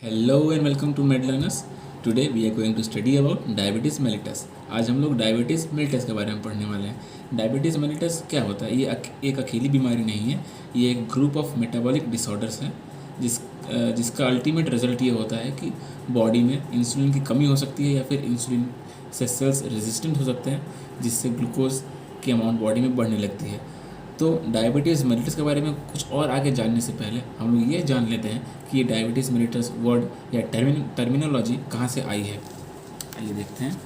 Hello and welcome to Med Learners. Today we are going to study about diabetes mellitus. आज हम लोग diabetes mellitus के बारे में पढ़ने वाले हैं। डायबिटीज़ मेलिटस क्या होता है? ये एक अकेली बीमारी नहीं है, ये एक ग्रुप ऑफ मेटाबॉलिक डिसऑर्डर्स है जिसका अल्टीमेट रिजल्ट ये होता है कि बॉडी में इंसुलिन की कमी हो सकती है या फिर इंसुलिन से सेल्स रेजिस्टेंट हो सकते हैं, जिससे ग्लूकोज की अमाउंट बॉडी में बढ़ने लगती है। तो डायबिटीज़ मेलिटस के बारे में कुछ और आगे जानने से पहले हम लोग ये जान लेते हैं कि ये डायबिटीज़ मेलिटस वर्ड या टर्मिनोलॉजी कहाँ से आई है। आइए देखते हैं।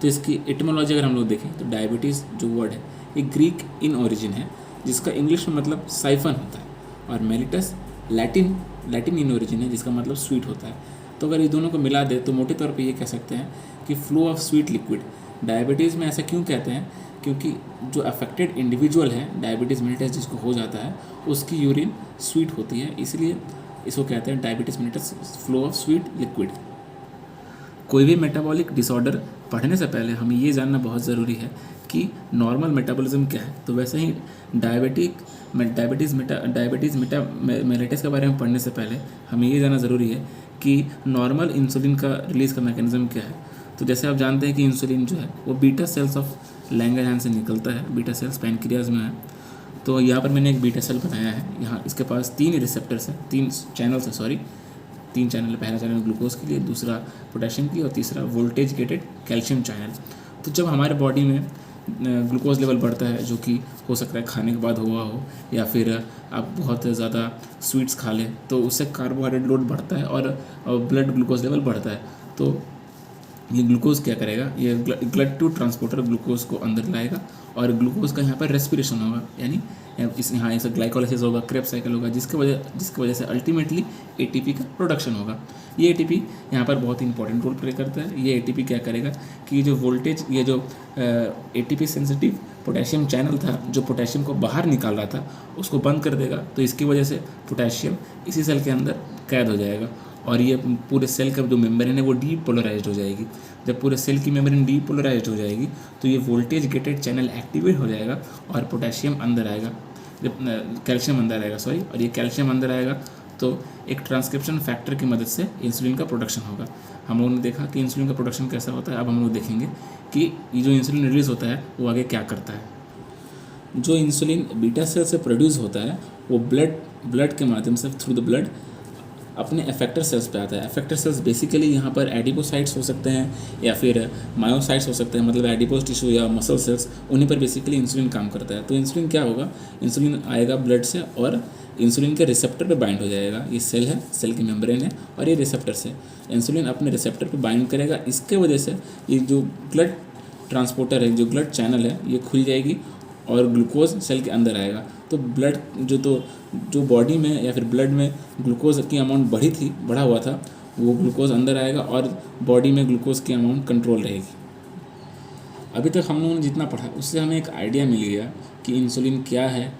तो इसकी एटिमोलॉजी अगर हम लोग देखें तो डायबिटीज़ जो वर्ड है ये ग्रीक इन ओरिजिन है, जिसका इंग्लिश में मतलब साइफन होता है, और मेलिटस लैटिन इन ओरिजिन है, जिसका मतलब स्वीट होता है। तो अगर ये दोनों को मिला दे तो मोटे तौर पे ये कह सकते हैं कि flow of sweet liquid. Diabetes में ऐसा क्यों कहते हैं? क्योंकि जो अफेक्टेड इंडिविजुअल है डायबिटीज़ मेलिटस जिसको हो जाता है, उसकी यूरिन स्वीट होती है, इसलिए इसको कहते हैं diabetes mellitus, flow of sweet liquid. कोई भी मेटाबॉलिक डिसऑर्डर पढ़ने से पहले हमें ये जानना बहुत ज़रूरी है कि नॉर्मल मेटाबॉलिज्म क्या है। तो वैसे ही डायबिटीज़ मेलिटस के बारे में पढ़ने से पहले हमें ये जानना ज़रूरी है कि नॉर्मल इंसुलिन का रिलीज़ का मैकेनिज्म क्या है। तो जैसे आप जानते हैं कि इंसुलिन जो है वो बीटा सेल्स ऑफ लैंगरहैंस से निकलता है। बीटा सेल्स पैनक्रियाज में है। तो यहाँ पर मैंने एक बीटा सेल बनाया है। यहाँ इसके पास 3 रिसेप्टर्स हैं, 3 चैनल्स हैं, सॉरी 3 चैनल। पहला चैनल ग्लूकोज के लिए, दूसरा पोटेशियम की, और तीसरा वोल्टेज गेटेड कैल्शियम चैनल। तो जब हमारे बॉडी में ग्लूकोज लेवल बढ़ता है, जो कि हो सकता है खाने के बाद हुआ हो या फिर आप बहुत ज़्यादा स्वीट्स खा लें, तो उससे कार्बोहाइड्रेट लोड बढ़ता है और ब्लड ग्लूकोज लेवल बढ़ता है। तो ये ग्लूकोज क्या करेगा, ये GLUT2 ट्रांसपोर्टर ग्लूकोज को अंदर लाएगा और ग्लूकोज का यहाँ पर रेस्पिरेशन होगा, यानी यहाँ ऐसा ग्लाइकोलाइसिस होगा, क्रेब्स साइकिल होगा, जिसकी वजह से अल्टीमेटली ATP का प्रोडक्शन होगा। ये ATP यहाँ पर बहुत ही इंपॉर्टेंट रोल प्ले करता है। ये ATP क्या करेगा कि ये जो ATP सेंसिटिव पोटेशियम चैनल था, जो पोटेशियम को बाहर निकाल रहा था, उसको बंद कर देगा। तो इसकी वजह से पोटेशियम इसी सेल के अंदर कैद हो जाएगा और ये पूरे सेल का जो मेम्ब्रेन है वो डीपोलराइज्ड हो जाएगी। जब पूरे सेल की मेम्ब्रेन डीपोलराइज्ड हो जाएगी तो ये वोल्टेज गेटेड चैनल एक्टिवेट हो जाएगा और पोटेशियम अंदर आएगा, जब कैल्शियम अंदर आएगा, सॉरी, और ये कैल्शियम अंदर आएगा तो एक ट्रांसक्रिप्शन फैक्टर की मदद से इंसुलिन का प्रोडक्शन होगा। हम लोगों ने देखा कि इंसुलिन का प्रोडक्शन कैसा होता है। अब हम लोग देखेंगे कि ये जो इंसुलिन रिलीज़ होता है वो आगे क्या करता है। जो इंसुलिन बीटा सेल से प्रोड्यूस होता है वो ब्लड के माध्यम से, थ्रू द ब्लड, अपने एफेक्टर सेल्स पे आता है। एफेक्टर सेल्स बेसिकली यहाँ पर एडिपोसाइट्स हो सकते हैं या फिर मायोसाइट्स हो सकते हैं, मतलब एडिपोज टिश्यू या मसल सेल्स, उन्हीं पर बेसिकली इंसुलिन काम करता है। तो इंसुलिन क्या होगा, इंसुलिन आएगा ब्लड से और इंसुलिन के रिसेप्टर पे बाइंड हो जाएगा। ये सेल है, सेल की मेम्ब्रेन है और ये रिसेप्टर से इंसुलिन अपने रिसेप्टर पे बाइंड करेगा। इसके वजह से ये जो ब्लड ट्रांसपोर्टर है, जो ब्लड चैनल है, ये खुल जाएगी और ग्लूकोज सेल के अंदर आएगा। तो जो बॉडी में या फिर ब्लड में ग्लूकोज की अमाउंट बढ़ा हुआ था, वो ग्लूकोज अंदर आएगा और बॉडी में ग्लूकोज की अमाउंट कंट्रोल रहेगी। अभी तक हम लोगों ने जितना पढ़ा उससे हमें एक आइडिया मिल गया कि इंसुलिन क्या है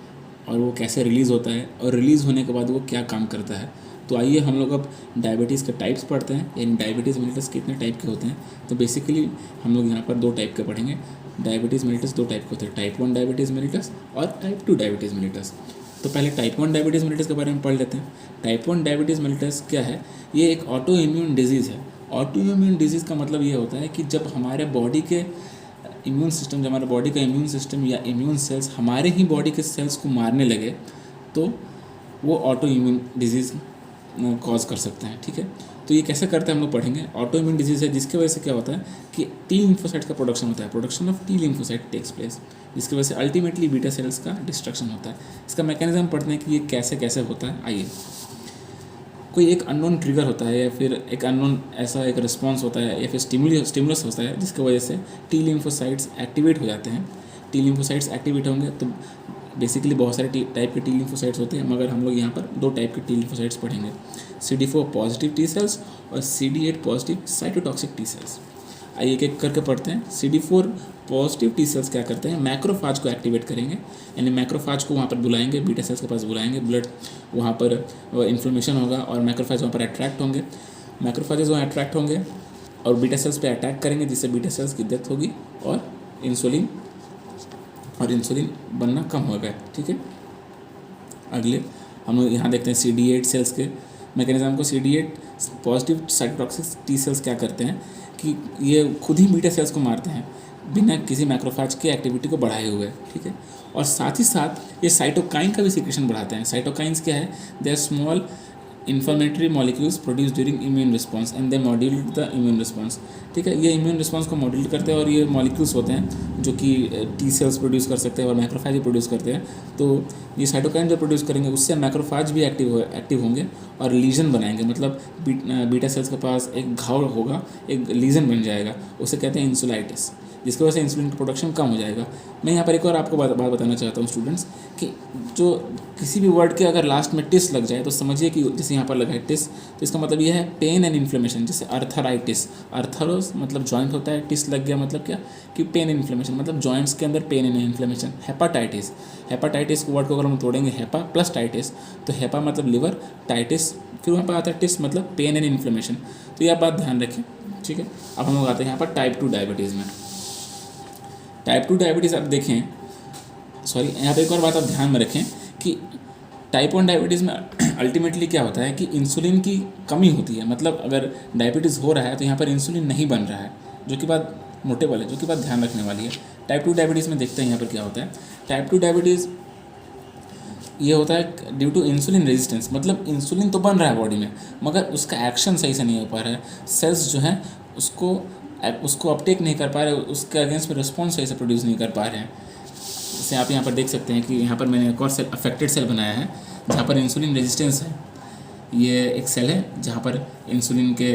और वो कैसे रिलीज़ होता है और रिलीज़ होने के बाद वो क्या काम करता है। तो आइए हम लोग अब डायबिटीज़ के टाइप्स पढ़ते हैं, यानी डायबिटीज़ मेलिटस कितने टाइप के होते हैं। तो बेसिकली हम लोग यहाँ पर 2 टाइप के पढ़ेंगे। डायबिटीज़ मेलिटस 2 टाइप के होते हैं, टाइप 1 डायबिटीज़ मेलिटस और टाइप 2 डायबिटीज़ मेलिटस। तो पहले टाइप 1 डायबिटीज़ मेलिटस के बारे में पढ़ लेते हैं। टाइप 1 डायबिटीज़ मेलिटस क्या है? ये एक ऑटो इम्यून डिजीज़ है। ऑटो इम्यून डिजीज़ का मतलब ये होता है कि जब हमारे बॉडी के इम्यून सिस्टम, जब हमारे बॉडी का इम्यून सिस्टम या इम्यून सेल्स हमारे ही बॉडी के सेल्स को मारने लगे, तो वो ऑटो इम्यून डिजीज़ कॉज कर सकते हैं। ठीक है, तो ये कैसे करते हैं हम लोग पढ़ेंगे। ऑटो इम्यून डिजीज़ है जिसकी वजह से क्या होता है कि टी लिम्फोसाइट का प्रोडक्शन होता है, production of T lymphocyte takes place, जिसकी वजह से अल्टीमेटली बीटा सेल्स का डिस्ट्रक्शन होता है। इसका मैकेनिज्म पढ़ते हैं कि ये कैसे कैसे होता है। आइए, कोई एक अननोन ट्रिगर होता है या फिर एक अननोन ऐसा एक रिस्पॉन्स होता है या फिर स्टिमुलस होता है, जिसकी वजह से टी लिम्फोसाइट्स एक्टिवेट हो जाते हैं। टी लिम्फोसाइट्स एक्टिवेट होंगे तो बेसिकली बहुत सारे टाइप के टी लिम्फोसाइट्स होते हैं, मगर हम लोग यहाँ पर 2 टाइप के टी लिम्फोसाइट्स पढ़ेंगे, CD4 पॉजिटिव टी सेल्स और CD8 positive cytotoxic T cells. आइए एक एक करके पढ़ते हैं। CD4 पॉजिटिव टी सेल्स क्या करते हैं, मैक्रोफाज को एक्टिवेट करेंगे, यानी मैक्रोफाज को वहाँ पर बुलाएंगे, बीटा सेल्स के पास बुलाएंगे, ब्लड वहाँ पर इन्फ्लेमेशन होगा और मैक्रोफाज वहाँ पर अट्रैक्ट होंगे। मैक्रोफाजेज वहाँ अट्रैक्ट होंगे और बीटा सेल्स पे अटैक करेंगे, जिससे बीटा सेल्स की डेथ होगी और इंसुलिन बनना कम होगा। ठीक है, अगले हम लोग यहाँ देखते हैं CD8 सेल्स के मैकेनिज्म को CD8 positive cytotoxic T cells क्या करते हैं कि ये खुद ही बीटा सेल्स को मारते हैं बिना किसी मैक्रोफेज की एक्टिविटी को बढ़ाए हुए, ठीक है। और साथ ही साथ ये साइटोकाइन का भी सिक्रेशन बढ़ाते हैं। साइटोकाइंस क्या है? They are small inflammatory molecules produce during immune response and they modulate the immune response, ठीक है। ये इम्यून रिस्पॉन्स को मॉड्यूलेट करते हैं और ये मॉलिक्यूल्स होते हैं जो कि टी सेल्स प्रोड्यूस कर सकते हैं और मैक्रोफेज भी प्रोड्यूस करते हैं। तो ये साइटोकाइन जो प्रोड्यूस करेंगे उससे मैक्रोफेज भी एक्टिव होंगे और लीजन बनाएंगे, मतलब बीटा सेल्स के पास एक घाव होगा, एक लीजन बन जाएगा, उसे कहते हैं इंसुलाइटिस, जिसकी वजह से इंसुलिन का प्रोडक्शन कम हो जाएगा। मैं यहाँ पर एक और आपको बात बताना चाहता हूँ स्टूडेंट्स कि जो किसी भी वर्ड के अगर लास्ट में टिस लग जाए तो समझिए कि जैसे यहाँ पर लगा है टिस, तो इसका मतलब यह है पेन एंड इन्फ्लेमेशन। जैसे अर्थराइटिस, अर्थरोस मतलब जॉइंट होता है, टिस लग गया मतलब क्या कि पेन एंड इन्फ्लेमेशन, मतलब जॉइंट्स के अंदर pain and inflammation. Hepatitis, hepatitis word को अगर हम तोड़ेंगे हेपा प्लस टाइटिस, तो हेपा मतलब लिवर, टाइटिस फिर वहाँ पर आता है टिस मतलब पेन एंड इन्फ्लेमेशन। तो यह बात ध्यान रखें, ठीक है। अब हम लोग आते हैं यहाँ पर टाइप 2 डायबिटीज़ में। टाइप 2 डायबिटीज़ आप देखें, सॉरी यहाँ पे एक और बात आप ध्यान में रखें कि टाइप 1 डायबिटीज़ में अल्टीमेटली क्या होता है कि इंसुलिन की कमी होती है। मतलब अगर डायबिटीज़ हो रहा है तो यहाँ पर इंसुलिन नहीं बन रहा है, जो कि बात मोटेबल है, जो कि बात ध्यान रखने वाली है। टाइप 2 डायबिटीज़ में देखते हैं यहाँ पर क्या होता है। टाइप 2 डायबिटीज़ ये होता है ड्यू टू इंसुलिन रेजिस्टेंस, मतलब इंसुलिन तो बन रहा है बॉडी में मगर उसका एक्शन सही से नहीं हो पा रहा है। सेल्स जो हैं उसको अपटेक नहीं कर पा रहे, उसके अगेंस्ट में रिस्पॉन्स सही से प्रोड्यूस नहीं कर पा रहे हैं। जैसे आप यहाँ पर देख सकते हैं कि यहाँ पर मैंने एक और सेल अफेक्टेड सेल बनाया है जहाँ पर इंसुलिन रेजिस्टेंस है। ये एक सेल है जहाँ पर इंसुलिन के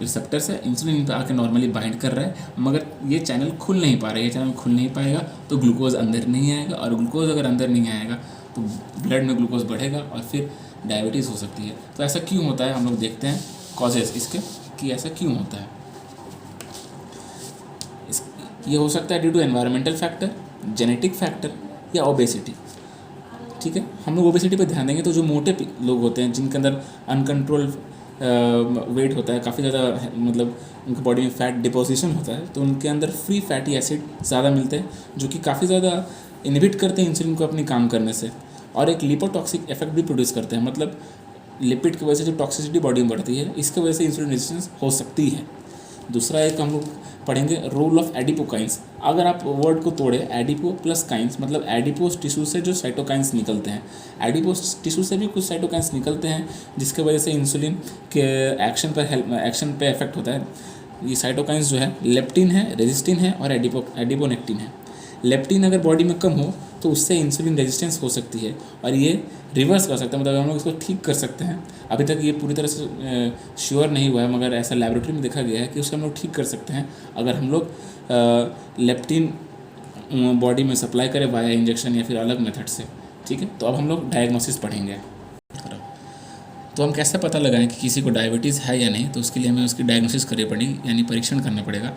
रिसेप्टर्स है, इंसुलिन पे आके नॉर्मली बाइंड कर रहा है मगर ये चैनल खुल नहीं पा रहा है। ये चैनल खुल नहीं पाएगा तो ग्लूकोज अंदर नहीं आएगा, और ग्लूकोज अगर अंदर नहीं आएगा तो ब्लड में ग्लूकोज बढ़ेगा और फिर डायबिटीज़ हो सकती है। तो ऐसा क्यों होता है हम लोग देखते हैं कॉजेज़ इसके कि ऐसा क्यों होता है। ये हो सकता है due to environmental factor, genetic factor या ओबेसिटी, ठीक है। हम लोग ओबेसिटी पे ध्यान देंगे तो जो मोटे लोग होते हैं जिनके अंदर अनकंट्रोल वेट होता है, काफ़ी ज़्यादा मतलब उनकी बॉडी में फैट डिपोजिशन होता है, तो उनके अंदर फ्री फैटी एसिड ज़्यादा मिलते हैं जो कि काफ़ी ज़्यादा इनहिबिट करते हैं इंसुलिन को अपनी काम करने से, और एक लिपोटॉक्सिक इफेक्ट भी प्रोड्यूस करते हैं। मतलब लिपिड की वजह से जो टॉक्सिसिटी बॉडी में बढ़ती है, इसकी वजह से इंसुलिन रेजिस्टेंस हो सकती है। दूसरा एक हम लोग पढ़ेंगे रोल ऑफ एडिपोकाइंस। अगर आप वर्ड को तोड़े एडिपो प्लस काइंस, मतलब एडिपोस टिश्यू से जो साइटोकाइंस निकलते हैं, एडिपोस टिश्यू से भी कुछ साइटोकाइंस निकलते हैं जिसके वजह से इंसुलिन के एक्शन पे इफेक्ट होता है। ये साइटोकाइंस जो है लेप्टिन है, रेजिस्टिन है और एडिपोनेक्टिन है। लेप्टिन अगर बॉडी में कम हो तो उससे इंसुलिन रेजिस्टेंस हो सकती है और ये रिवर्स कर सकते हैं, मतलब हम लोग इसको ठीक कर सकते हैं। अभी तक ये पूरी तरह से श्योर नहीं हुआ है मगर ऐसा लैबोरेटरी में देखा गया है कि उसको हम लोग ठीक कर सकते हैं अगर हम लोग लेप्टिन बॉडी में सप्लाई करें वाया इंजेक्शन या फिर अलग मेथड से, ठीक है। तो अब हम लोग डायग्नोसिस पढ़ेंगे। तो हम कैसे पता लगाएं कि किसी को डायबिटीज़ है या नहीं, तो उसके लिए हमें उसकी डायग्नोसिस करनी पड़ेगी, यानी परीक्षण करना पड़ेगा।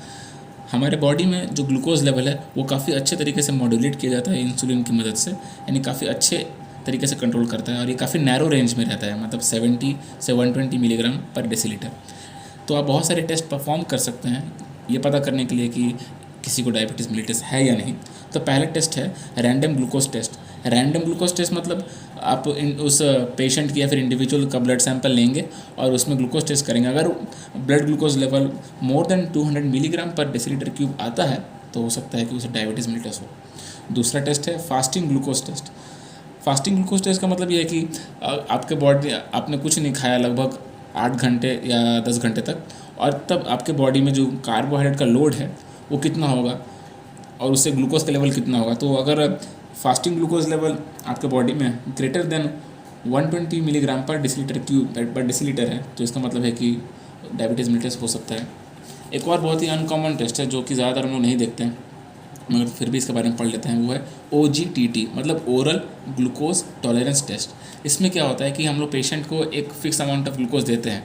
हमारे बॉडी में जो ग्लूकोज लेवल है वो काफ़ी अच्छे तरीके से मॉड्यूलेट किया जाता है इंसुलिन की मदद से, यानी काफ़ी अच्छे तरीके से कंट्रोल करता है और ये काफ़ी नैरो रेंज में रहता है, मतलब 70 से 120 मिलीग्राम पर डेसीलीटर। तो आप बहुत सारे टेस्ट परफॉर्म कर सकते हैं ये पता करने के लिए कि किसी को डायबिटीज़ मेलिटस है या नहीं। तो पहला टेस्ट है random glucose test. Random glucose test मतलब आप उस पेशेंट की या फिर इंडिविजुअल का ब्लड सैंपल लेंगे और उसमें ग्लूकोज टेस्ट करेंगे। अगर blood glucose level more than 200 milligram पर डेसीलीटर क्यूब आता है तो हो सकता है कि उसे डायबिटीज़ मेलिटस हो। दूसरा टेस्ट है fasting glucose test. Fasting glucose test का मतलब ये है कि आपके बॉडी आपने कुछ नहीं खाया लगभग 8 घंटे या 10 घंटे तक, और तब आपके बॉडी में जो कार्बोहाइड्रेट का लोड है वो कितना होगा और उससे ग्लूकोज का लेवल कितना होगा। तो अगर फास्टिंग ग्लूकोज लेवल आपके बॉडी में ग्रेटर देन 120 मिलीग्राम पर डेसीलीटर है तो इसका मतलब है कि डायबिटीज़ मेलिटस हो सकता है। एक और बहुत ही अनकॉमन टेस्ट है जो कि ज़्यादातर हम लोग नहीं देखते हैं मगर फिर भी इसके बारे में पढ़ लेते हैं, वो है OGTT, मतलब ओरल ग्लूकोज टॉलरेंस टेस्ट। इसमें क्या होता है कि हम लोग पेशेंट को एक फ़िक्स अमाउंट ऑफ ग्लूकोज देते हैं।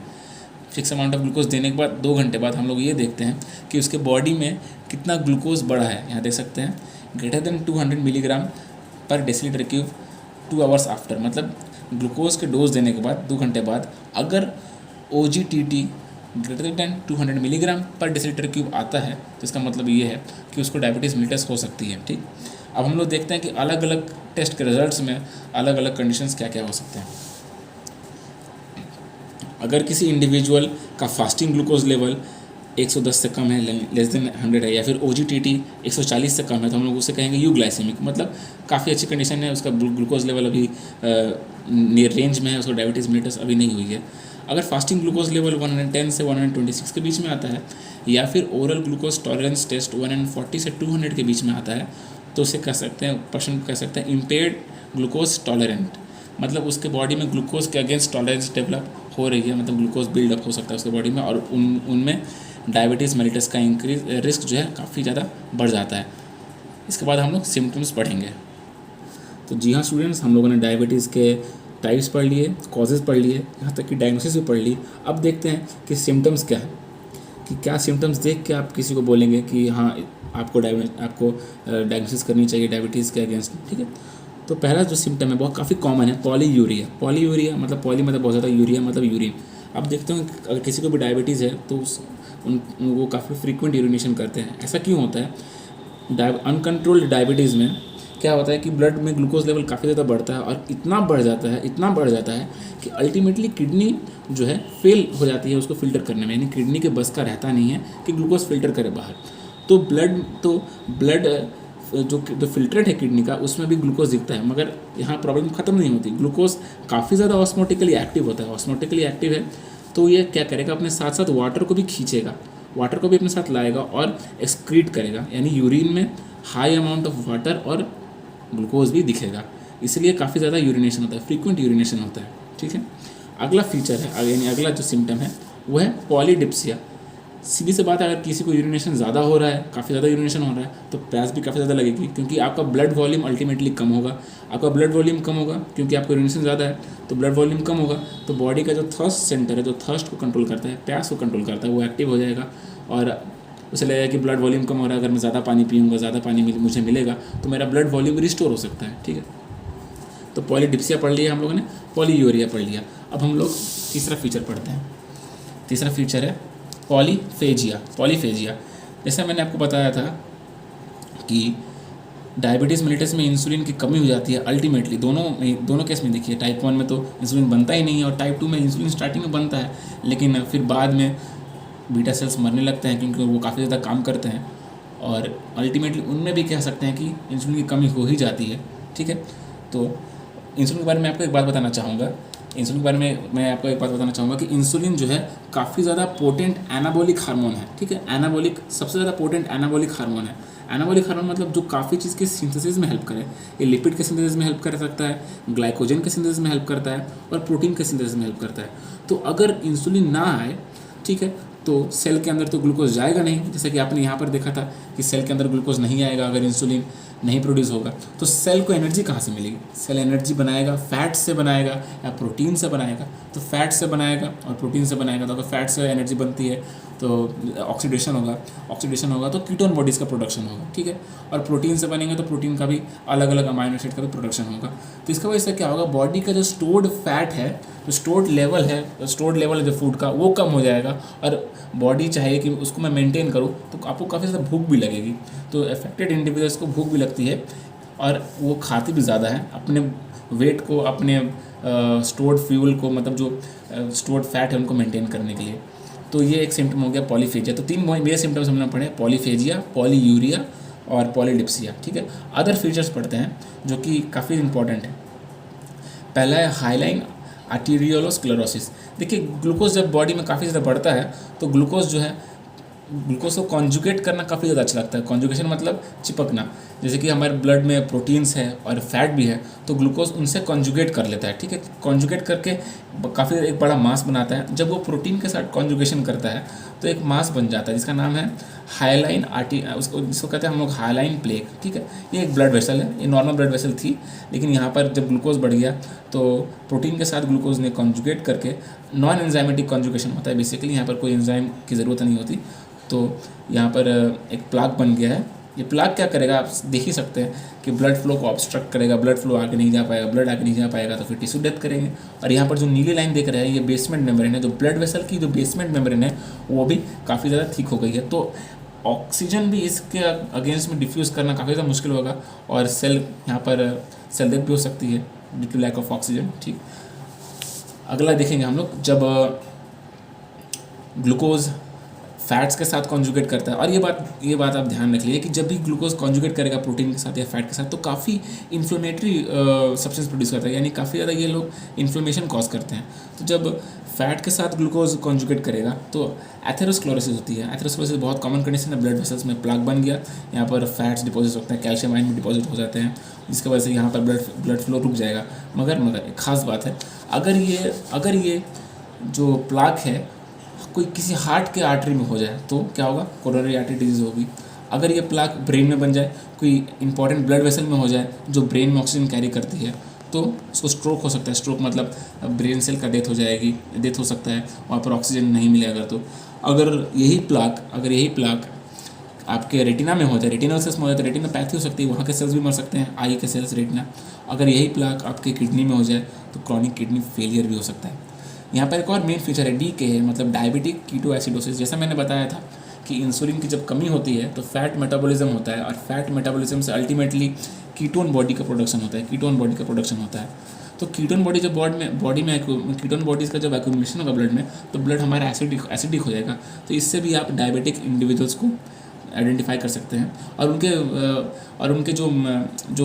फिक्स अमाउंट ऑफ ग्लूकोज देने के बाद 2 घंटे बाद हम लोग ये देखते हैं कि उसके बॉडी में कितना ग्लूकोज बढ़ा है। यहाँ देख सकते हैं ग्रेटर देन 200 मिलीग्राम पर डेसीलीटर क्यूब 2 आवर्स आफ्टर, मतलब ग्लूकोज के डोज देने के बाद 2 घंटे बाद अगर OGTT ग्रेटर देन 200 मिलीग्राम पर डेसीलीटर क्यूब आता है तो इसका मतलब ये है कि उसको डायबिटीज़ मेलिटस हो सकती है, ठीक। अब हम लोग देखते हैं कि अलग अलग टेस्ट के रिजल्ट्स में अलग अलग कंडीशंस क्या क्या हो सकते हैं। अगर किसी इंडिविजुअल का फास्टिंग ग्लूकोज लेवल 110 से कम है, लेस देन 100 है, या फिर OGTT 140 से कम है, तो हम लोग उसे कहेंगे यूग्लाइसेमिक, मतलब काफ़ी अच्छी कंडीशन है, उसका ग्लूकोज लेवल अभी नियर रेंज में है, उसको डायबिटीज़ मेलिटस अभी नहीं हुई है। अगर फास्टिंग ग्लूकोज लेवल 110 से 126 के बीच में आता है, या फिर ओरल ग्लूकोज टॉलरेंस टेस्ट 140 से 200 के बीच में आता है, तो उसे कह सकते हैं, पर्सन कह सकते हैं इम्पेयर्ड ग्लूकोज टॉलरेंट, मतलब उसके बॉडी में ग्लूकोज के अगेंस्ट टॉलरेंस डेवलप हो रही है, मतलब ग्लूकोज बिल्डअप हो सकता है उसके बॉडी में, और उनमें डायबिटीज़ मेलिटस का इंक्रीज रिस्क जो है काफ़ी ज़्यादा बढ़ जाता है। इसके बाद हम लोग सिम्टम्स पढ़ेंगे। तो जी हाँ स्टूडेंट्स, हम लोगों ने डायबिटीज़ के टाइप्स पढ़ लिए, कॉजेज़ पढ़ लिए, यहाँ तक कि डायग्नोसिस भी पढ़ ली। अब देखते हैं कि सिम्टम्स क्या है, कि क्या सिम्टम्स देख के आप किसी को बोलेंगे कि हाँ आपको डायग्नोसिस करनी चाहिए डायबिटीज़ के अगेंस्ट, ठीक है। तो पहला जो सिम्टम है बहुत काफ़ी कॉमन है, पॉलीयूरिया। पॉलीयूरिया मतलब पॉली मतलब बहुत ज़्यादा, यूरिया मतलब यूरिन। अब देखते हैं अगर किसी को भी डायबिटीज़ है तो वो काफ़ी फ्रीक्वेंट यूरिनेशन करते हैं। ऐसा क्यों होता है? अनकंट्रोल्ड डायबिटीज़ में क्या होता है कि ब्लड में ग्लूकोज लेवल काफ़ी ज़्यादा बढ़ता है, और इतना बढ़ जाता है कि अल्टीमेटली किडनी जो है फेल हो जाती है उसको फिल्टर करने में, यानी किडनी के बस का रहता नहीं है कि ग्लूकोज फिल्टर करे बाहर। तो ब्लड जो फिल्ट्रेट है किडनी का, उसमें भी ग्लूकोज दिखता है, मगर यहाँ प्रॉब्लम ख़त्म नहीं होती। ग्लूकोज काफ़ी ज़्यादा ऑस्मोटिकली एक्टिव होता है, ऑस्मोटिकली एक्टिव है तो ये क्या करेगा, अपने साथ साथ वाटर को भी खींचेगा, वाटर को भी अपने साथ लाएगा और एक्सक्रीट करेगा, यानी यूरिन में हाई अमाउंट ऑफ वाटर और ग्लूकोज भी दिखेगा, इसलिए काफ़ी ज़्यादा यूरिनेशन होता है, फ्रीक्वेंट यूरिनेशन होता है, ठीक है। अगला फीचर है, यानी अगला जो सिम्टम है वो है पॉलीडिप्सिया। सीधी सी बात है, अगर किसी को यूरिनेशन ज़्यादा हो रहा है, काफ़ी ज़्यादा यूरिनेशन हो रहा है, तो प्यास भी काफ़ी ज़्यादा लगेगी, क्योंकि आपका ब्लड वॉल्यूम अल्टीमेटली कम होगा। आपका ब्लड वॉल्यूम कम होगा क्योंकि आपका यूरिनेशन ज़्यादा है, तो ब्लड वॉल्यूम कम होगा, तो बॉडी का जो थर्स्ट सेंटर है, जो थर्स्ट को कंट्रोल करता है, प्यास को कंट्रोल करता है, वो एक्टिव हो जाएगा, और उसे लगेगा कि ब्लड वॉल्यूम कम हो रहा है, अगर मैं ज़्यादा पानी पीऊँगा, ज़्यादा पानी मुझे मिलेगा तो मेरा ब्लड वॉल्यूम रिस्टोर हो सकता है, ठीक है। तो पॉलीडिप्सिया पढ़ लिया हम लोगों ने, पॉलीयूरिया पढ़ लिया। अब हम लोग तीसरा फीचर पढ़ते हैं। तीसरा फीचर है पॉलीफेजिया। जैसे मैंने आपको बताया था कि डायबिटीज़ मेलिटस में इंसुलिन की कमी हो जाती है अल्टीमेटली, दोनों केस में देखिए, टाइप 1 में तो इंसुलिन बनता ही नहीं है, और टाइप 2 में इंसुलिन स्टार्टिंग में बनता है, लेकिन फिर बाद में बीटा सेल्स मरने लगते हैं क्योंकि वो काफ़ी ज़्यादा काम करते हैं, और अल्टीमेटली उनमें भी कह सकते हैं कि इंसुलिन की कमी हो ही जाती है, ठीक है। तो इंसुलिन के बारे में आपको एक बात बताना चाहूँगा, मैं आपको एक बात बताना चाहूँगा कि इंसुलिन जो है काफ़ी ज़्यादा पोटेंट एनाबॉलिक हार्मोन है, ठीक है। एनाबॉलिक सबसे ज़्यादा पोटेंट एनाबॉलिक हार्मोन है। एनाबॉलिक हार्मोन मतलब जो काफ़ी चीज़ के सिंथेसिस में हेल्प करे, ये लिपिड के सिंथेसिस में हेल्प कर सकता है, ग्लाइकोजन के सिंथेसिस में हेल्प करता है, और प्रोटीन के सिंथेसिस में हेल्प करता है। तो अगर इंसुलिन ना आए, ठीक है, तो सेल के अंदर तो ग्लूकोज जाएगा नहीं, जैसे कि आपने यहाँ पर देखा था कि सेल के अंदर ग्लूकोज नहीं आएगा अगर इंसुलिन नहीं प्रोड्यूस होगा, तो सेल को एनर्जी कहाँ से मिलेगी? सेल एनर्जी बनाएगा फैट से बनाएगा या प्रोटीन से बनाएगा। तो फैट से बनाएगा और प्रोटीन से बनाएगा, तो अगर फैट से एनर्जी बनती है तो ऑक्सीडेशन होगा तो कीटोन बॉडीज़ का प्रोडक्शन होगा, ठीक है। और प्रोटीन से बनेंगे तो प्रोटीन का भी अलग अलग अमाइनो एसिड का भी प्रोडक्शन होगा। तो इसका वजह से क्या होगा, बॉडी का जो स्टोर्ड फैट है, जो स्टोर्ड लेवल है जो फूड का, वो कम हो जाएगा, और बॉडी चाहे कि उसको मैं मेंटेन करूँ तो आपको काफ़ी ज़्यादा भूख भी लगेगी। तो अफेक्टेड इंडिविजुअल्स को भूख भी लगती है, और वो खाते भी ज़्यादा है अपने वेट को, अपने स्टोर्ड फ्यूल को, मतलब जो स्टोर्ड फैट है उनको मेंटेन करने के लिए। तो ये एक सिम्टम हो गया पॉलीफेजिया। तो 3 मेरे सिम्टम्स हमने पढ़े, पॉलीफेजिया, पॉलीयूरिया और पॉलीडिप्सिया, ठीक है। अदर फीचर्स पढ़ते हैं जो कि काफ़ी इंपॉर्टेंट है। पहला है हाइलाइन आर्टीरियोलोस्क्लेरोसिस। देखिए, ग्लूकोज जब बॉडी में काफ़ी ज़्यादा बढ़ता है तो ग्लूकोज को कॉन्जुगेट करना काफ़ी ज़्यादा अच्छा लगता है। कॉन्जुगेशन मतलब चिपकना, जैसे कि हमारे ब्लड में प्रोटीन्स है और फैट भी है, तो ग्लूकोज उनसे कॉन्जुगेट कर लेता है, ठीक है। कॉन्जुगेट करके काफ़ी एक बड़ा मास बनाता है। जब वो प्रोटीन के साथ कॉन्जुगेशन करता है तो एक मास बन जाता है जिसका नाम है हाइलाइन जिसको कहते हैं हम लोग हाइलाइन प्लेक, ठीक है। ये एक ब्लड वेसल है, ये नॉर्मल ब्लड वेसल थी, लेकिन यहाँ पर जब ग्लूकोज बढ़ गया तो प्रोटीन के साथ ग्लूकोज ने कॉन्जुगेट करके, नॉन एंजाइमेटिक कॉन्जुगेशन होता है बेसिकली, यहाँ पर कोई एंजाइम की ज़रूरत नहीं होती। तो यहाँ पर एक प्लाक बन गया है। ये प्लाक क्या करेगा, आप देख ही सकते हैं कि ब्लड फ्लो को ऑब्स्ट्रक्ट करेगा, ब्लड फ्लो आगे नहीं जा पाएगा, ब्लड आगे नहीं जा पाएगा तो फिर टिश्यू डेथ करेंगे। और यहाँ पर जो नीली लाइन देख रहे हैं, ये बेसमेंट मेम्ब्रेन है। जो ब्लड वेसल की जो बेसमेंट मेम्ब्रेन है वो भी काफ़ी ज़्यादा थिक हो गई है, तो ऑक्सीजन भी इसके अगेंस्ट में डिफ्यूज़ करना काफ़ी ज़्यादा मुश्किल होगा, और यहाँ पर सेल डेथ भी हो सकती है due to lack of oxygen, ठीक। अगला देखेंगे हम लोग, जब ग्लूकोज फैट्स के साथ कॉन्जुगेट करता है। और ये बात आप ध्यान रख लीजिए कि जब भी ग्लूकोज कॉन्जुगेट करेगा प्रोटीन के साथ या फैट के साथ तो काफ़ी इन्फ्लेमेटरी सब्सटेंस प्रोड्यूस करता है, यानी काफ़ी ज़्यादा ये लोग इन्फ्लेमेशन कॉज करते हैं। तो जब फैट के साथ ग्लूकोज कॉन्जुगेट करेगा तो एथेरोस्क्लेरोसिस होती है। एथेरोस्क्लेरोसिस बहुत कॉमन कंडीशन है, ब्लड वेसल्स में प्लाक बन गया, यहाँ पर फैट्स डिपॉजिट होते हैं, कैल्शियम आयन भी डिपॉजिट हो जाते हैं, जिसकी वजह से यहाँ पर ब्लड फ्लो रुक जाएगा। मगर एक खास बात है, अगर ये जो प्लाक है कोई किसी हार्ट के आर्टरी में हो जाए तो क्या होगा, कोरोनरी आर्टरी डिजीज़ होगी। अगर ये प्लाक ब्रेन में बन जाए, कोई इंपॉर्टेंट ब्लड वेसल में हो जाए जो ब्रेन में ऑक्सीजन कैरी करती है, तो उसको स्ट्रोक हो सकता है। स्ट्रोक मतलब ब्रेन सेल का डेथ हो सकता है, वहाँ पर ऑक्सीजन नहीं मिले अगर। तो अगर यही प्लाक आपके रेटिना में हो जाए, रेटिनल सेल्स में हो जाए तो रेटिनोपैथी हो सकती है, वहाँ के सेल्स भी मर सकते हैं, आई के सेल्स, रेटिना। अगर यही प्लाक आपके किडनी में हो जाए तो क्रॉनिक किडनी फेलियर भी हो सकता है। यहाँ पर एक और मेन फीचर है DK है, मतलब डायबिटिक कीटोएसिडोसिस। जैसा मैंने बताया था कि इंसुलिन की जब कमी होती है तो फैट मेटाबॉलिज्म होता है, और फैट मेटाबॉलिज्म से अल्टीमेटली कीटोन बॉडी का प्रोडक्शन होता है। तो कीटोन बॉडी जब बॉडी में कीटोन बॉडीज़ का जब एक्यूमुलेशन होगा ब्लड में, तो ब्लड हमारा एसिडिक हो जाएगा। तो इससे भी आप डायबिटिक इंडिविजुअल्स को आइडेंटिफाई कर सकते हैं। और उनके जो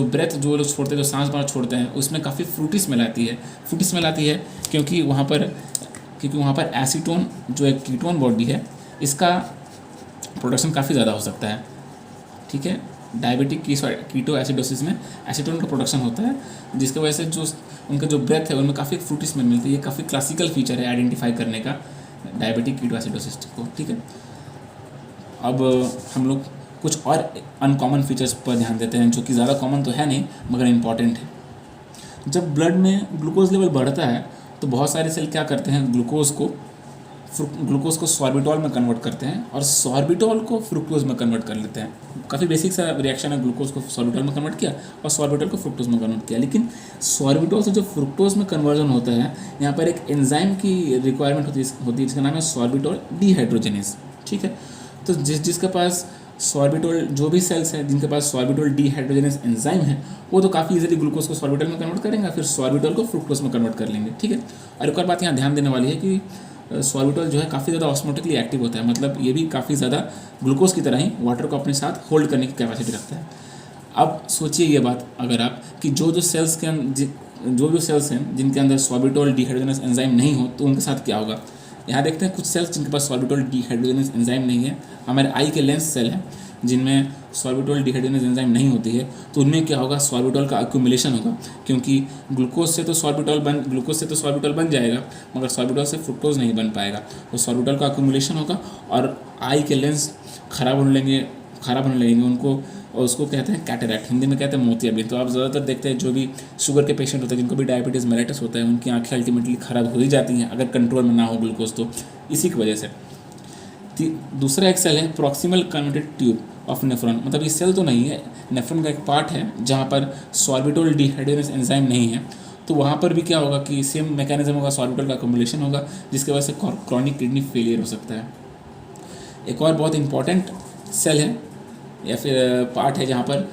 ब्रेथ जो लोग छोड़ते हैं, जो सांस बाहर छोड़ते हैं, उसमें काफ़ी फ्रूटी स्मेल आती है क्योंकि वहाँ पर एसीटोन जो एक कीटोन बॉडी है, इसका प्रोडक्शन काफ़ी ज़्यादा हो सकता है। ठीक है, डायबिटिक कीटोएसिडोसिस में एसीटोन का प्रोडक्शन होता है, जिसकी वजह से जो उनका जो ब्रेथ है उनमें काफ़ी फ्रूटी स्मेल मिलती है। ये काफ़ी क्लासिकल फीचर है आइडेंटिफाई करने का डायबिटिक कीटोएसिडोसिस को। ठीक है, अब हम लोग कुछ और अनकॉमन फीचर्स पर ध्यान देते हैं, जो कि ज़्यादा कॉमन तो है नहीं मगर इम्पॉर्टेंट है। जब ब्लड में ग्लूकोज लेवल बढ़ता है तो बहुत सारे सेल क्या करते हैं, ग्लूकोज को सॉर्बिटॉल में कन्वर्ट करते हैं, और सॉर्बिटॉल को फ्रुक्टोज में कन्वर्ट कर लेते हैं। काफ़ी बेसिक सा रिएक्शन है, ग्लूकोज को सॉर्बिटॉल में कन्वर्ट किया और सॉर्बिटॉल को फ्रुक्टोज में कन्वर्ट किया। लेकिन सॉर्बिटॉल से जो फ्रुक्टोज में कन्वर्जन होता है, यहाँ पर एक एंजाइम की रिक्वायरमेंट होती है जिसका नाम है सॉर्बिटॉल डिहाइड्रोजनेज। ठीक है, तो जिसके पास सॉर्बिटॉल, जो भी सेल्स हैं जिनके पास सॉर्बिटॉल डिहाइड्रोजनेज एंजाइम है, वो तो काफ़ी इजीली ग्लूकोज को सॉर्बिटॉल में कन्वर्ट करेंगे, फिर सॉर्बिटॉल को फ्रुक्टोज में कन्वर्ट कर लेंगे। ठीक है, और एक और बात यहाँ ध्यान देने वाली है कि सॉर्बिटॉल जो है काफ़ी ज़्यादा ऑस्मोटिकली एक्टिव होता है, मतलब ये भी काफ़ी ज़्यादा ग्लूकोज की तरह ही वाटर को अपने साथ होल्ड करने की कैपेसिटी रखता है। अब सोचिए ये बात, अगर आप कि जो सेल्स हैं जिनके अंदर सॉर्बिटॉल डिहाइड्रोजनेज एंजाइम नहीं हो तो उनके साथ क्या होगा। यहाँ देखते हैं कुछ सेल्स जिनके पास सॉर्बिटॉल डिहाइड्रोजनेज एंजाइम नहीं है, हमारे आई के लेंस सेल हैं जिनमें सॉर्बिटॉल डिहाइड्रोजनेज एंजाइम नहीं होती है, तो उनमें क्या होगा, सॉर्बिटॉल का एक्यूमुलेशन होगा, क्योंकि ग्लूकोज से तो सॉर्बिटॉल बन जाएगा मगर सॉर्बिटॉल से फ्रुक्टोज नहीं बन पाएगा, तो सॉर्बिटॉल का एक्यूमुलेशन होगा और आई के लेंस खराब होने लगेंगे उनको, और उसको कहते हैं कैटरैक्ट, हिंदी में कहते हैं मोतियाबिंद। तो आप ज़्यादातर देखते हैं जो भी शुगर के पेशेंट होते हैं जिनको भी डायबिटीज़ मेलिटस होता है, उनकी आंखें अल्टीमेटली ख़राब हो ही जाती हैं अगर कंट्रोल में ना हो ग्लूकोज, तो इसी की वजह से। दूसरा एक सेल है proximal converted tube of nephron, मतलब ये सेल तो नहीं है, नेफ्रॉन का एक पार्ट है जहाँ पर सॉर्बिटॉल डिहाइड्रोजनेज एंजाइम नहीं है, तो वहाँ पर भी क्या होगा कि सेम मैकेनिज्म होगा, सॉर्बिटॉल का एक्युमुलेशन होगा, जिसकी वजह से क्रॉनिक किडनी फेलियर हो सकता है। एक और बहुत इंपॉर्टेंट सेल है या फिर पार्ट है जहाँ पर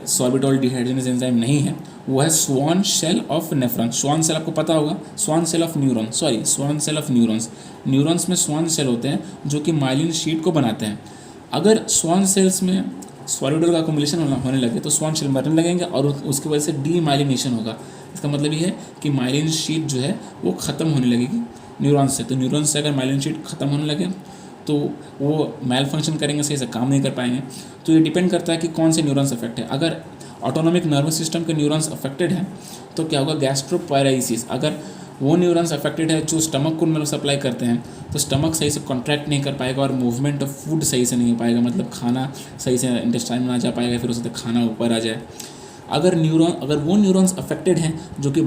सॉर्बिटॉल डिहाइड्रोजनेज एंजाइम नहीं है, वो है Schwann cell of nephron. Schwann cell आपको पता होगा, Schwann cell of neurons. Neurons में स्वान सेल होते हैं जो कि माइलिन शीट को बनाते हैं। अगर स्वान सेल्स में सॉर्बिटॉल का एक्युमुलेशन होने लगे तो स्वान सेल मरने लगेंगे और उसकी वजह से डीमाइलिनेशन होगा। इसका मतलब ये है कि माइलिन शीट जो है वो ख़त्म होने लगेगी न्यूरॉन्स से। तो न्यूरॉन्स से अगर माइलिन शीट ख़त्म होने लगे तो वो मेल फंक्शन करेंगे, सही से काम नहीं कर पाएंगे। तो ये डिपेंड करता है कि कौन से न्यूरॉन्स अफेक्ट है। अगर ऑटोनॉमिक नर्वस सिस्टम के न्यूरॉन्स अफेक्टेड हैं तो क्या होगा, गैस्ट्रोपायराइसिस। अगर वो न्यूरॉन्स अफेक्टेड है जो स्टमक को मतलब सप्लाई करते हैं, तो स्टमक सही से कॉन्ट्रैक्ट नहीं कर पाएगा और मूवमेंट ऑफ फूड सही से नहीं हो पाएगा, मतलब खाना सही से इंटेस्टाइन में ना जा पाएगा, फिर उससे खाना ऊपर आ जाए। अगर वो न्यूरॉन्स अफेक्टेड हैं जो कि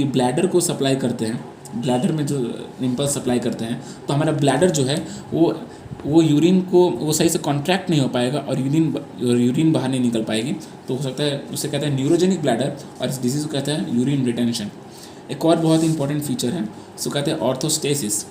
ब्लैडर को सप्लाई करते हैं, ब्लैडर में जो इम्पल्स सप्लाई करते हैं, तो हमारा ब्लैडर जो है वो यूरिन को वो सही से कॉन्ट्रैक्ट नहीं हो पाएगा और यूरिन बाहर नहीं निकल पाएगी, तो हो सकता है उसे कहते हैं न्यूरोजेनिक ब्लैडर, और इस डिजीज़ को कहते हैं यूरिन रिटेंशन। एक और बहुत इंपॉर्टेंट फीचर है, उसको कहते हैं ऑर्थोस्टेसिस,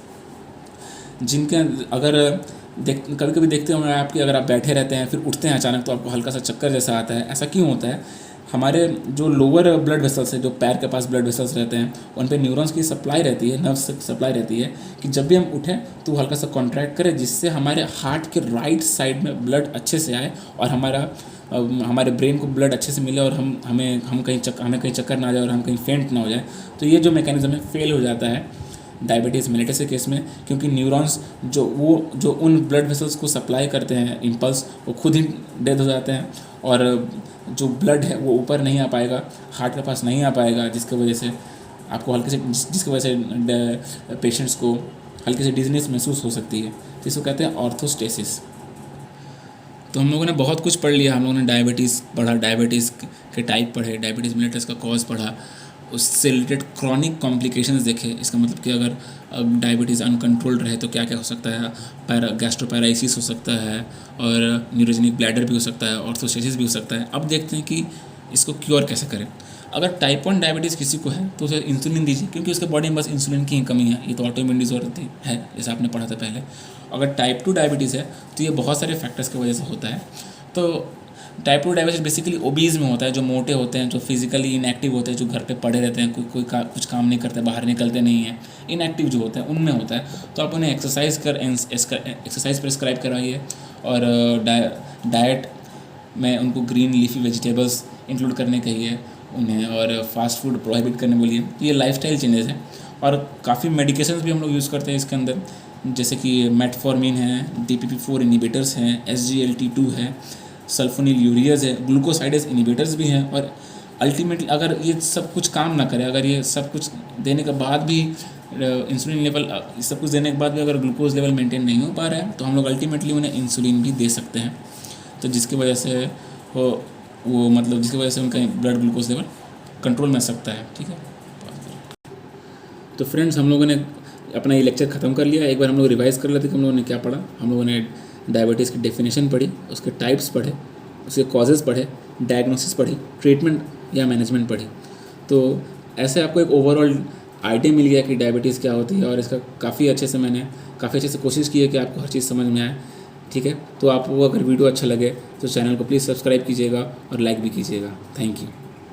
जिनके अगर कभी कभी देखते होंगे आप कि अगर आप बैठे रहते हैं फिर उठते हैं अचानक तो आपको हल्का सा चक्कर जैसा आता है। ऐसा क्यों होता है हमारे जो लोअर ब्लड वेसल्स है, जो पैर के पास ब्लड वेसल्स रहते हैं, उन पे न्यूरॉन्स की सप्लाई रहती है, नर्व्स से सप्लाई रहती है कि जब भी हम उठें तो हल्का सा कॉन्ट्रैक्ट करें, जिससे हमारे हार्ट के राइट साइड में ब्लड अच्छे से आए और हमारे ब्रेन को ब्लड अच्छे से मिले और हमें कहीं चक्कर ना आ जाए और हम कहीं फेंट ना हो जाए। तो ये जो मैकेनिज्म है फेल हो जाता है डायबिटीज़ मेलिटस के केस में, क्योंकि न्यूरॉन्स जो उन ब्लड वेसल्स को सप्लाई करते हैं इम्पल्स, वो खुद ही डेड हो जाते हैं और जो ब्लड है वो ऊपर नहीं आ पाएगा, हार्ट के पास नहीं आ पाएगा, जिसकी वजह से पेशेंट्स को हल्की सी डिजीनेस महसूस हो सकती है, जिसको कहते हैं ऑर्थोस्टेसिस। तो हम लोगों ने बहुत कुछ पढ़ लिया। हम लोगों ने डायबिटीज़ पढ़ा, डायबिटीज़ के टाइप पढ़े, डायबिटीज़ मेलिटस का कॉज पढ़ा, उससे रिलेटेड क्रॉनिक कॉम्प्लिकेशंस देखे। इसका मतलब कि अगर डायबिटीज़ अनकंट्रोल्ड रहे तो क्या क्या हो सकता है, गैस्ट्रोपैराइसिस हो सकता है और न्यूरोजेनिक ब्लैडर भी हो सकता है, ऑर्थोस्टेसिस भी हो सकता है। अब देखते हैं कि इसको क्योर कैसे करें। अगर टाइप 1 डायबिटीज़ किसी को है तो उसे इंसुलिन दीजिए, क्योंकि उसके बॉडी में बस इंसुलिन की ही कमी है। ये तो ऑटोइम्यून डिसऑर्डर है, जैसे आपने पढ़ा था पहले। अगर टाइप 2 डायबिटीज़ है तो ये बहुत सारे फैक्टर्स की वजह से होता है। तो टाइप 2 डायबिटीज़ बेसिकली ओबीज़ में होता है, जो मोटे होते हैं, जो फिजिकली इनएक्टिव होते हैं, जो घर पे पड़े रहते हैं, कुछ काम नहीं करते, बाहर निकलते नहीं हैं, इनएक्टिव जो होते हैं उनमें होता है। तो आप उन्हें एक्सरसाइज प्रिस्क्राइब कराइए और डाइट में उनको ग्रीन लीफी वेजिटेबल्स इंक्लूड करने कहिए उन्हें, और फास्ट फूड प्रोहिबिट करने बोलिए। तो ये लाइफस्टाइल चेंजेस हैं। और काफ़ी मेडिकेशंस भी हम लोग यूज़ करते हैं इसके अंदर, जैसे कि मेटफॉर्मिन है, DPP-4 इनिबिटर्स हैं, SGLT2 है, सल्फोनिल यूरियाज है, ग्लूकोसाइडेज इनिबिटर्स भी हैं। और अल्टीमेटली अगर ये सब कुछ काम ना करे, अगर ये सब कुछ देने के बाद भी इंसुलिन लेवल, सब कुछ देने के बाद भी अगर ग्लूकोज लेवल मेंटेन नहीं हो पा रहा है, तो हम लोग अल्टीमेटली उन्हें इंसुलिन भी दे सकते हैं। तो जिसकी वजह से जिसकी वजह से उनका ब्लड ग्लूकोज लेवल कंट्रोल में आ सकता है। ठीक है, तो फ्रेंड्स हम लोगों ने अपना ये लेक्चर ख़त्म कर लिया। एक बार हम लोग रिवाइज़ कर लेते कि हम लोगों ने क्या पढ़ा। हम लोगों ने डायबिटीज़ की डेफिनेशन पढ़ी, उसके टाइप्स पढ़े, उसके कॉजेज़ पढ़े, डायग्नोसिस पढ़ी, ट्रीटमेंट या मैनेजमेंट पढ़ी। तो ऐसे आपको एक ओवरऑल आइडिया मिल गया कि डायबिटीज़ क्या होती है, और इसका काफ़ी अच्छे से कोशिश की है कि आपको हर चीज़ समझ में आए। ठीक है, तो आपको अगर वीडियो अच्छा लगे तो चैनल को प्लीज़ सब्सक्राइब कीजिएगा और लाइक भी कीजिएगा। Thank you.